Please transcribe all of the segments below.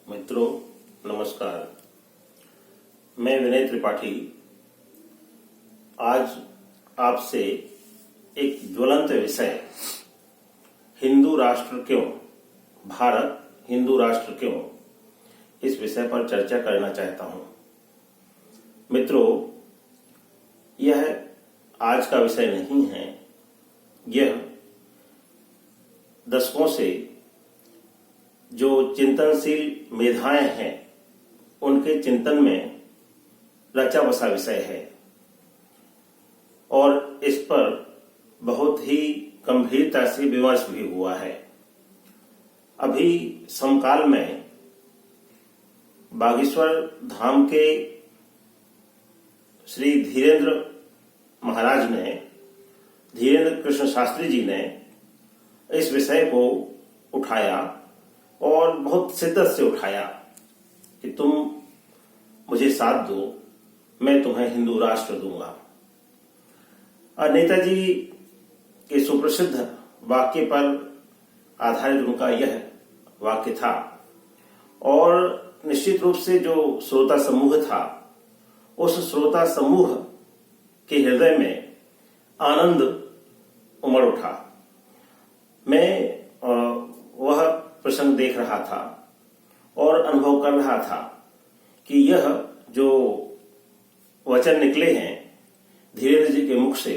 मित्रों नमस्कार। मैं विनय त्रिपाठी आज आपसे एक ज्वलंत विषय हिंदू राष्ट्र क्यों, भारत हिंदू राष्ट्र क्यों, इस विषय पर चर्चा करना चाहता हूं। मित्रों, यह आज का विषय नहीं है। यह दशकों से जो चिंतनशील मेधाएं हैं उनके चिंतन में रचा बसा विषय है और इस पर बहुत ही गंभीरता से विमर्श भी हुआ है। अभी समकाल में बागेश्वर धाम के श्री धीरेन्द्र महाराज ने, धीरेन्द्र कृष्ण शास्त्री जी ने इस विषय को उठाया और बहुत शिद्दत से उठाया कि तुम मुझे साथ दो, मैं तुम्हें हिंदू राष्ट्र दूंगा। और नेताजी के सुप्रसिद्ध वाक्य पर आधारित उनका यह वाक्य था और निश्चित रूप से जो श्रोता समूह था, उस श्रोता समूह के हृदय में आनंद उमड़ उठा। मैं वह प्रसंग देख रहा था और अनुभव कर रहा था कि यह जो वचन निकले हैं धीरेन्द्र जी के मुख से,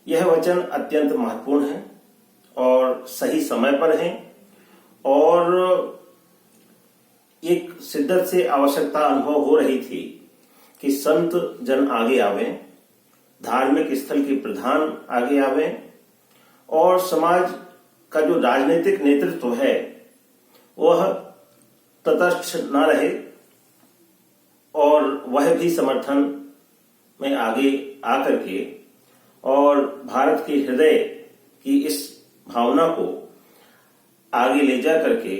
यह वचन अत्यंत महत्वपूर्ण है और सही समय पर है और एक शिद्दत से आवश्यकता अनुभव हो रही थी कि संत जन आगे आवे, धार्मिक स्थल के प्रधान आगे आवे और समाज का जो राजनीतिक नेतृत्व है वह तटस्थ न रहे और वह भी समर्थन में आगे आकर के और भारत के हृदय की इस भावना को आगे ले जा करके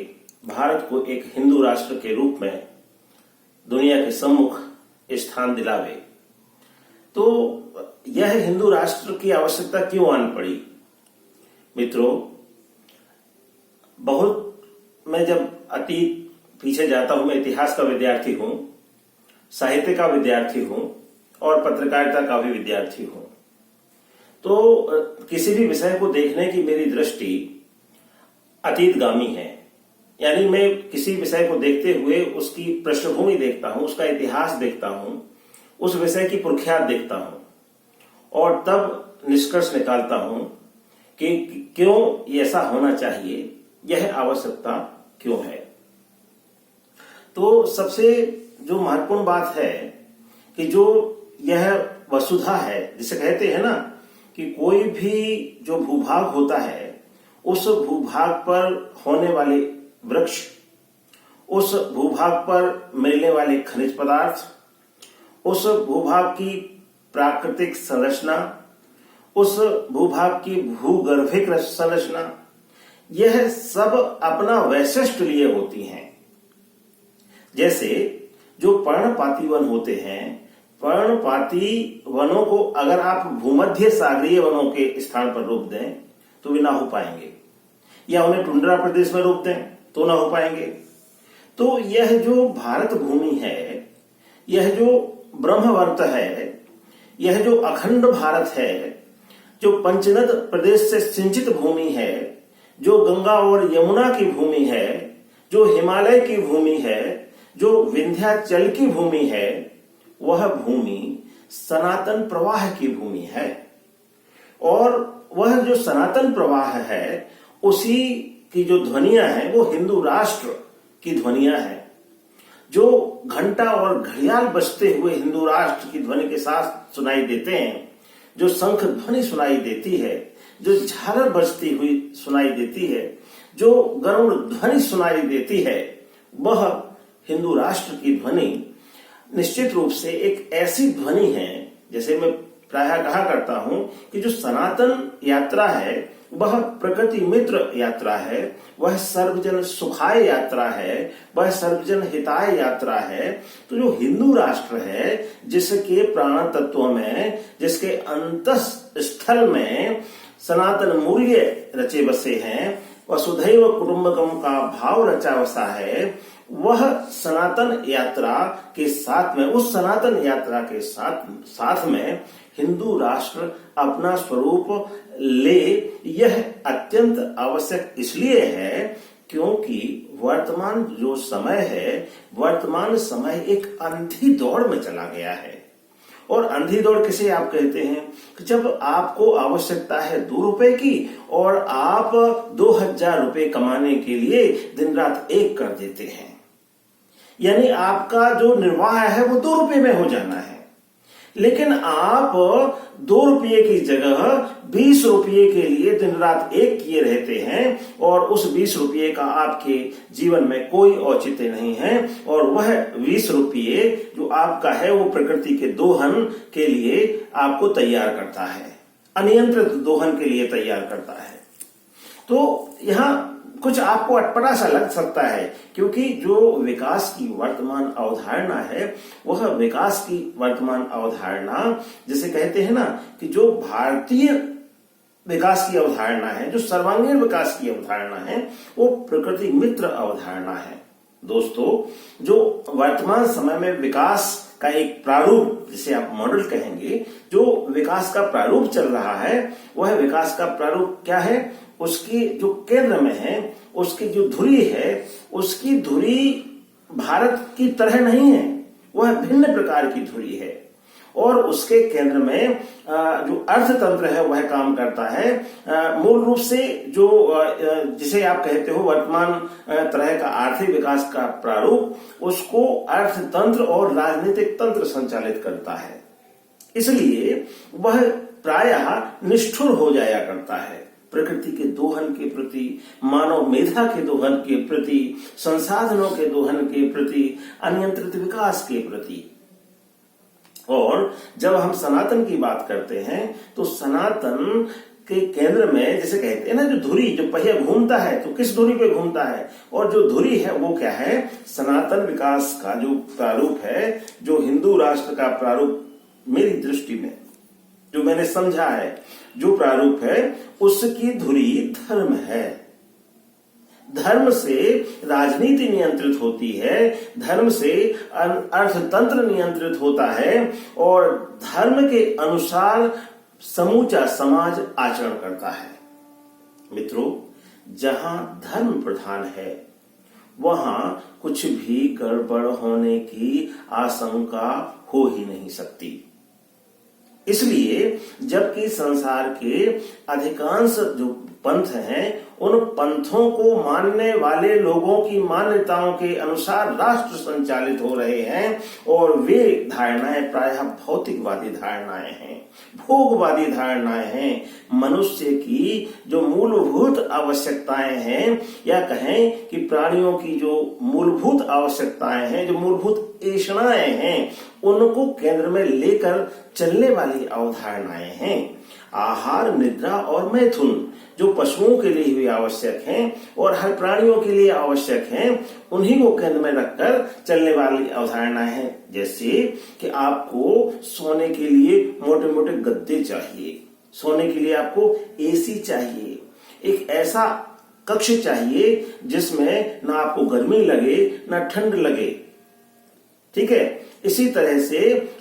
भारत को एक हिंदू राष्ट्र के रूप में दुनिया के सम्मुख स्थान दिलावे। तो यह हिंदू राष्ट्र की आवश्यकता क्यों आन पड़ी? मित्रों, बहुत मैं जब अतीत पीछे जाता हूं, मैं इतिहास का विद्यार्थी हूं, साहित्य का विद्यार्थी हूं और पत्रकारिता का भी विद्यार्थी हूं। तो किसी भी विषय को देखने की मेरी दृष्टि अतीतगामी है। यानी मैं किसी विषय को देखते हुए उसकी पृष्ठभूमि देखता हूं, उसका इतिहास देखता हूं, उस विषय की प्रख्यात देखता हूं और तब निष्कर्ष निकालता हूं कि क्यों ऐसा होना चाहिए, यह आवश्यकता क्यों है। तो सबसे जो महत्वपूर्ण बात है कि जो यह वसुधा है, जिसे कहते हैं ना कि कोई भी जो भूभाग होता है उस भूभाग पर होने वाले वृक्ष, उस भूभाग पर मिलने वाले खनिज पदार्थ, उस भूभाग की प्राकृतिक संरचना, उस भूभाग की भूगर्भिक संरचना, यह सब अपना वैशिष्ट्य लिए होती हैं। जैसे जो पर्णपाती वन होते हैं, पर्णपाती वनों को अगर आप भूमध्य सागरीय वनों के स्थान पर रोप दें तो वे ना हो पाएंगे, या उन्हें टुंड्रा प्रदेश में रोप दें तो ना हो पाएंगे। तो यह जो भारत भूमि है, यह जो ब्रह्मवर्त है, यह जो अखंड भारत है, जो पंचनद प्रदेश से सिंचित भूमि है, जो गंगा और यमुना की भूमि है, जो हिमालय की भूमि है, जो विंध्याचल की भूमि है, वह भूमि सनातन प्रवाह की भूमि है। और वह जो सनातन प्रवाह है, उसी की जो ध्वनियां हैं वो हिंदू राष्ट्र की ध्वनियां हैं। जो घंटा और घड़ियाल बजते हुए हिंदू राष्ट्र की ध्वनि के साथ सुनाई देते हैं, जो शंख ध्वनि सुनाई देती है, जो झालर बजती हुई सुनाई देती है, जो गरुड़ ध्वनि सुनाई देती है, वह हिंदू राष्ट्र की ध्वनि निश्चित रूप से एक ऐसी ध्वनि है, जैसे मैं प्रायः कहा करता हूं कि जो सनातन यात्रा है वह प्रकृति मित्र यात्रा है, वह सर्वजन सुखाय यात्रा है, वह सर्वजन हिताय यात्रा है। तो जो हिंदू राष्ट्र है, जिसके प्राण तत्व में, जिसके अंतःस्थल में सनातन मूल्य रचे बसे हैं, वसुधैव कुटुंबकम का भाव रचा बसा है, वह सनातन यात्रा के साथ में, उस सनातन यात्रा के साथ में हिंदू राष्ट्र अपना स्वरूप ले, यह अत्यंत आवश्यक इसलिए है क्योंकि वर्तमान जो समय है, वर्तमान समय एक अंधी दौड़ में चला गया है। और अंधी दौड़ किसे आप कहते हैं कि जब आपको आवश्यकता है 2 रुपए की और आप 2000 रुपए कमाने के लिए दिन रात एक कर देते हैं, यानी आपका जो निर्वाह है वो 2 रुपए में हो जाना है। लेकिन आप 2 रुपये की जगह 20 रुपये के लिए दिन रात एक किए रहते हैं और उस 20 रुपये का आपके जीवन में कोई औचित्य नहीं है, और वह 20 रुपये जो आपका है वो प्रकृति के दोहन के लिए आपको तैयार करता है, अनियंत्रित दोहन के लिए तैयार करता है। तो यहाँ कुछ आपको अटपटा सा लग सकता है, क्योंकि जो विकास की वर्तमान अवधारणा है, वह विकास की वर्तमान अवधारणा जिसे कहते हैं ना कि जो भारतीय विकास की अवधारणा है, जो सर्वांगीण विकास की अवधारणा है, वो प्रकृति मित्र अवधारणा है। दोस्तों, जो वर्तमान समय में विकास का एक प्रारूप, जिसे आप मॉडल कहेंगे, जो विकास का प्रारूप चल रहा है, वह विकास का प्रारूप क्या है? उसकी जो केंद्र में है, उसकी जो धुरी है, उसकी धुरी भारत की तरह नहीं है, वह भिन्न प्रकार की धुरी है। और उसके केंद्र में जो अर्थतंत्र है वह काम करता है। मूल रूप से जो जिसे आप कहते हो वर्तमान तरह का आर्थिक विकास का प्रारूप, उसको अर्थतंत्र और राजनीतिक तंत्र संचालित करता है। इसलिए वह प्रायः निष्ठुर हो जाया करता है, प्रकृति के दोहन के प्रति, मानव मेधा के दोहन के प्रति, संसाधनों के दोहन के प्रति, अनियंत्रित विकास के प्रति। और जब हम सनातन की बात करते हैं तो सनातन के केंद्र में, जैसे कहते हैं ना, जो धुरी, जो पहिया घूमता है, तो किस धुरी पे घूमता है? और जो धुरी है वो क्या है? सनातन विकास का जो प्रारूप है, जो हिंदू राष्ट्र का प्रारूप मेरी दृष्टि में जो मैंने समझा है, जो प्रारूप है, उसकी धुरी धर्म है। धर्म से राजनीति नियंत्रित होती है, धर्म से अर्थतंत्र नियंत्रित होता है, और धर्म के अनुसार समूचा समाज आचरण करता है। मित्रों, जहां धर्म प्रधान है वहां कुछ भी गड़बड़ होने की आशंका हो ही नहीं सकती। इसलिए जबकि संसार के अधिकांश जो पंथ हैं, उन पंथों को मानने वाले लोगों की मान्यताओं के अनुसार राष्ट्र संचालित हो रहे हैं, और वे धारणाएं प्रायः भौतिकवादी धारणाएं हैं, भोगवादी धारणाएं हैं। मनुष्य की जो मूलभूत आवश्यकताएं हैं, या कहें कि प्राणियों की जो मूलभूत आवश्यकताएं हैं, जो मूलभूत ऐषणाएं हैं, उनको केंद्र में लेकर चलने वाली अवधारणाएं हैं। आहार, निद्रा और मैथुन जो पशुओं के लिए भी आवश्यक हैं और हर प्राणियों के लिए आवश्यक हैं, उन्हीं को केंद्र में रखकर चलने वाली अवधारणाएं हैं। जैसे कि आपको सोने के लिए मोटे मोटे गद्दे चाहिए, सोने के लिए आपको एसी चाहिए, एक ऐसा कक्ष चाहिए जिसमें ना आपको गर्मी लगे ना ठंड लगे। ठीक है, इसी तरह से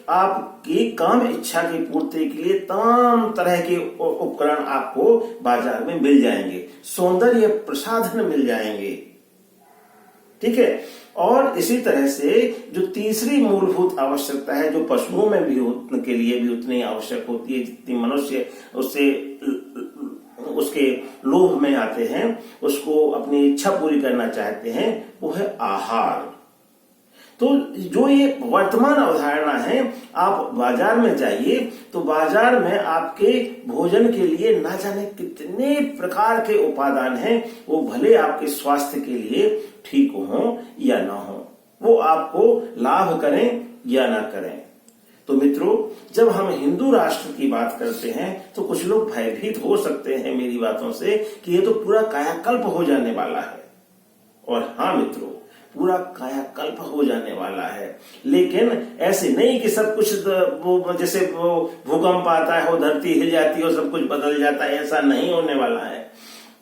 आपकी काम इच्छा की पूर्ति के लिए तमाम तरह के उपकरण आपको बाजार में मिल जाएंगे, सौंदर्य प्रसाधन मिल जाएंगे। ठीक है, और इसी तरह से जो तीसरी मूलभूत आवश्यकता है, जो पशुओं में भी के लिए भी उतनी आवश्यक होती है जितनी मनुष्य उसके लोभ में आते हैं, उसको अपनी इच्छा पूरी करना चाहते हैं, वो है आहार। तो जो ये वर्तमान अवधारणा है, आप बाजार में जाइए तो बाजार में आपके भोजन के लिए ना जाने कितने प्रकार के उपादान हैं, वो भले आपके स्वास्थ्य के लिए ठीक हो या ना हो, वो आपको लाभ करें या ना करें। तो मित्रों, जब हम हिंदू राष्ट्र की बात करते हैं तो कुछ लोग भयभीत हो सकते हैं मेरी बातों से कि ये तो पूरा कायाकल्प हो जाने वाला है। और हाँ मित्रों, पूरा कायाकल्प हो जाने वाला है, लेकिन ऐसे नहीं कि सब कुछ जैसे भूकंप आता है और धरती हिल जाती है और सब कुछ बदल जाता है, ऐसा नहीं होने वाला है।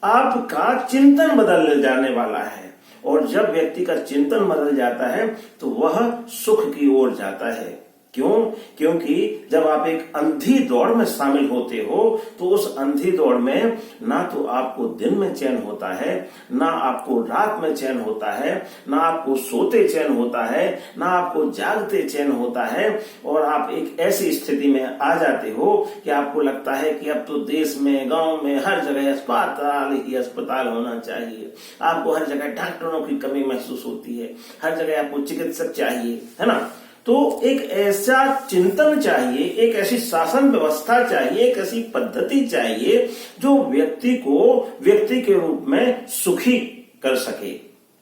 आपका चिंतन बदल जाने वाला है। और जब व्यक्ति का चिंतन बदल जाता है तो वह सुख की ओर जाता है। क्यों? क्योंकि जब आप एक अंधी दौड़ में शामिल होते हो तो उस अंधी दौड़ में ना तो आपको दिन में चैन होता है, ना आपको रात में चैन होता है, ना आपको सोते चैन होता है, ना आपको जागते चैन होता है। और आप एक ऐसी स्थिति में आ जाते हो कि आपको लगता है कि अब तो देश में, गांव में, हर जगह अस्पताल ही अस्पताल होना चाहिए। आपको हर जगह डॉक्टरों की कमी महसूस होती है, हर जगह आपको चिकित्सक चाहिए, है ना। तो एक ऐसा चिंतन चाहिए, एक ऐसी शासन व्यवस्था चाहिए, एक ऐसी पद्धति चाहिए जो व्यक्ति को व्यक्ति के रूप में सुखी कर सके।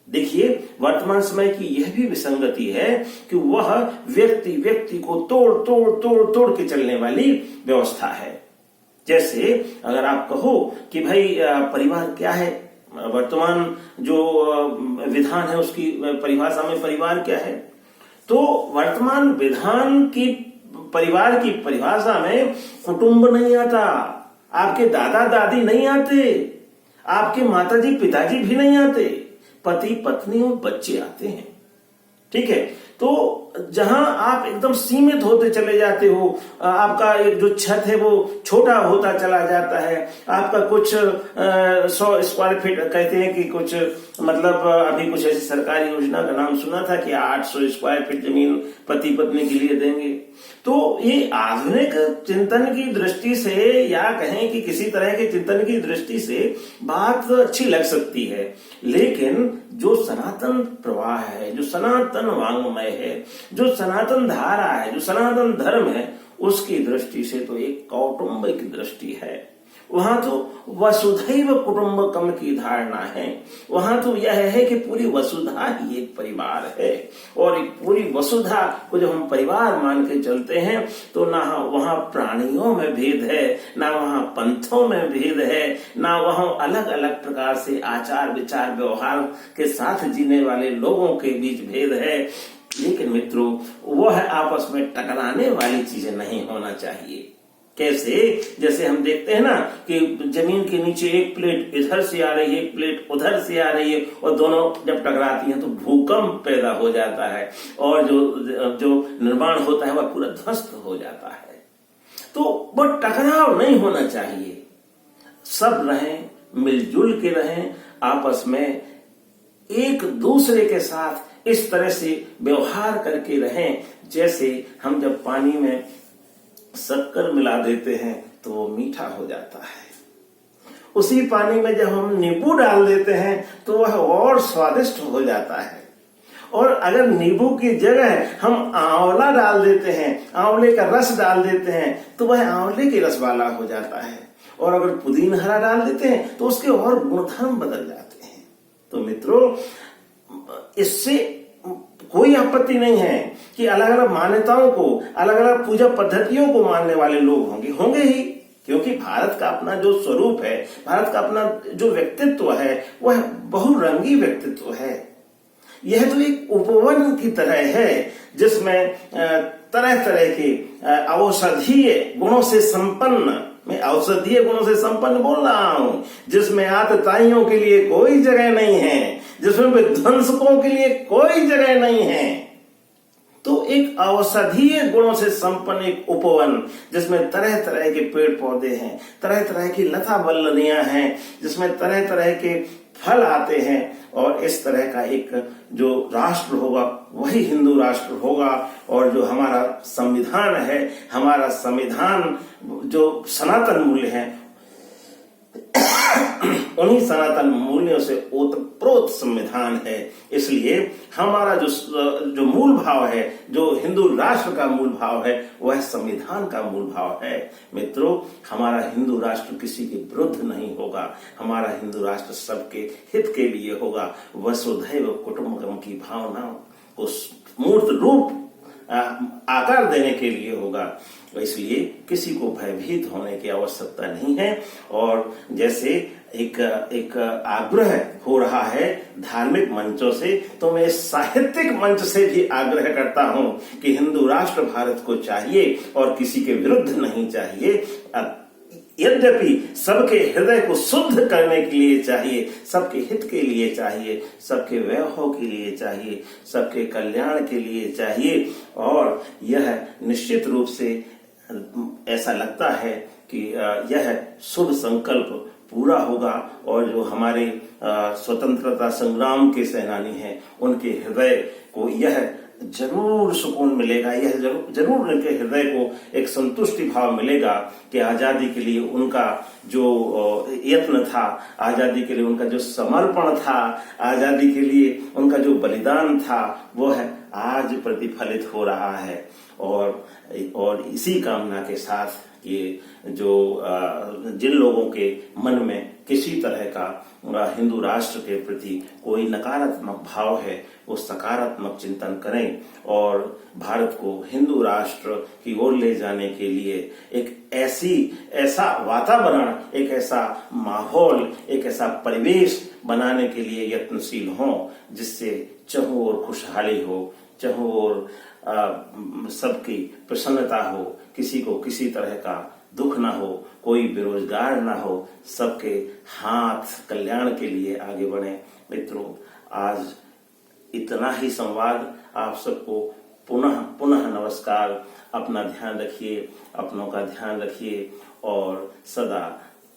देखिए, वर्तमान समय की यह भी विसंगति है कि वह व्यक्ति को तोड़ के चलने वाली व्यवस्था है। जैसे अगर आप कहो कि भाई परिवार क्या है, वर्तमान जो विधान है उसकी परिभाषा में परिवार क्या है, तो वर्तमान विधान की परिवार की परिभाषा में कुटुंब नहीं आता, आपके दादा दादी नहीं आते, आपके माताजी पिताजी भी नहीं आते, पति पत्नी और बच्चे आते हैं। ठीक है, तो जहां आप एकदम सीमित होते चले जाते हो, आपका एक जो छत है वो छोटा होता चला जाता है, आपका कुछ 100 स्क्वायर फीट कहते हैं कि कुछ मतलब अभी कुछ ऐसी सरकारी योजना का नाम सुना था कि 800 स्क्वायर फीट जमीन पति पत्नी के लिए देंगे। तो ये आधुनिक चिंतन की दृष्टि से या कहें कि किसी तरह के चिंतन की दृष्टि से बात अच्छी लग सकती है, लेकिन जो सनातन प्रवाह है, जो सनातन वांग्मय है, जो सनातन धारा है, जो सनातन धर्म है, उसकी दृष्टि से तो एक कौटुंबिक दृष्टि है। वहां तो वसुधैव कुटुंबकम की धारणा है। वहां तो यह है कि पूरी वसुधा ही एक परिवार है, और एक पूरी वसुधा को जब हम परिवार मान के चलते हैं तो ना वहां प्राणियों में भेद है, ना वहां पंथों में भेद है, ना वहां अलग अलग प्रकार से आचार विचार व्यवहार के साथ जीने वाले लोगों के बीच भेद है। लेकिन मित्रों, वह आपस में टकराने वाली चीजें नहीं होना चाहिए। कैसे? जैसे हम देखते हैं ना कि जमीन के नीचे एक प्लेट इधर से आ रही है, एक प्लेट उधर से आ रही है, और दोनों जब टकराती हैं तो भूकंप पैदा हो जाता है, और जो निर्माण होता है वह पूरा ध्वस्त हो जाता है। तो वो टकराव नहीं होना चाहिए। सब रहें, मिलजुल के रहें, आपस में एक दूसरे के साथ इस तरह से व्यवहार करके रहें जैसे हम जब पानी में शक्कर मिला देते हैं तो वो मीठा हो जाता है। उसी पानी में जब हम नींबू डाल देते हैं तो वह और स्वादिष्ट हो जाता है। और अगर नींबू की जगह हम आंवला डाल देते हैं, आंवले का रस डाल देते हैं, तो वह आंवले के रस वाला हो जाता है। और अगर पुदीना हरा डाल देते हैं तो उसके और गुणधर्म बदल जाते हैं। तो मित्रों, इससे कोई आपत्ति नहीं है कि अलग अलग मान्यताओं को, अलग अलग पूजा पद्धतियों को मानने वाले लोग होंगे ही, क्योंकि भारत का अपना जो स्वरूप है, भारत का अपना जो व्यक्तित्व है, वह बहुरंगी व्यक्तित्व है। यह तो एक उपवन की तरह है जिसमें तरह तरह के औषधीय गुणों से संपन्न, मैं औषधीय गुणों से संपन्न बोल रहा हूं, जिसमें आतताइयों के लिए कोई जगह नहीं है, जिसमें विध्वंसकों के लिए कोई जगह नहीं है। तो एक औषधीय गुणों से संपन्न एक उपवन जिसमें तरह तरह के पेड़ पौधे हैं, तरह तरह की लता वल्लनियां हैं, जिसमें तरह तरह के फल आते हैं, और इस तरह का एक जो राष्ट्र होगा वही हिंदू राष्ट्र होगा। और जो हमारा संविधान है, हमारा संविधान जो सनातन मूल्य है, उन्हीं सनातन मूल्यों से ओतप्रोत संविधान है। इसलिए हमारा जो मूल भाव है, जो हिंदू राष्ट्र का मूल भाव है, वह संविधान का मूल भाव है। मित्रों, हमारा हिंदू राष्ट्र किसी के विरुद्ध नहीं होगा, हमारा हिंदू राष्ट्र सबके हित के लिए होगा। वसुधैव कुटुंबकम की भावना को मूर्त रूप आकार देने के लिए होगा। इसलिए किसी को भयभीत होने की आवश्यकता नहीं है। और जैसे एक आग्रह हो रहा है धार्मिक मंचों से, तो मैं साहित्यिक मंच से भी आग्रह करता हूं कि हिंदू राष्ट्र भारत को चाहिए और किसी के विरुद्ध नहीं चाहिए। यद्यपि सबके हृदय को शुद्ध करने के लिए चाहिए, सबके हित के लिए चाहिए, सबके वैभव के लिए चाहिए, सबके कल्याण के लिए चाहिए। और यह निश्चित रूप से ऐसा लगता है कि यह शुभ संकल्प पूरा होगा और जो हमारे स्वतंत्रता संग्राम के सेनानी हैं उनके हृदय को यह जरूर सुकून मिलेगा, यह जरूर उनके हृदय को एक संतुष्टि भाव मिलेगा कि आजादी के लिए उनका जो यत्न था, आजादी के लिए उनका जो समर्पण था, आजादी के लिए उनका जो बलिदान था, वह आज प्रतिफलित हो रहा है। और इसी कामना के साथ ये जो जिन लोगों के मन में किसी तरह का हिंदू राष्ट्र के प्रति कोई नकारात्मक भाव है, वो सकारात्मक चिंतन करें और भारत को हिंदू राष्ट्र की ओर ले जाने के लिए एक ऐसा वातावरण, एक ऐसा माहौल, एक ऐसा परिवेश बनाने के लिए यत्नशील हों जिससे चहुं ओर खुशहाली हो, चहुं ओर सबकी प्रसन्नता हो, किसी को किसी तरह का दुख ना हो, कोई बेरोजगार ना हो, सबके हाथ कल्याण के लिए आगे बढ़े। मित्रों, आज इतना ही संवाद। आप सबको पुनः पुनः नमस्कार। अपना ध्यान रखिए, अपनों का ध्यान रखिए और सदा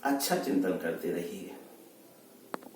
अच्छा चिंतन करते रहिए।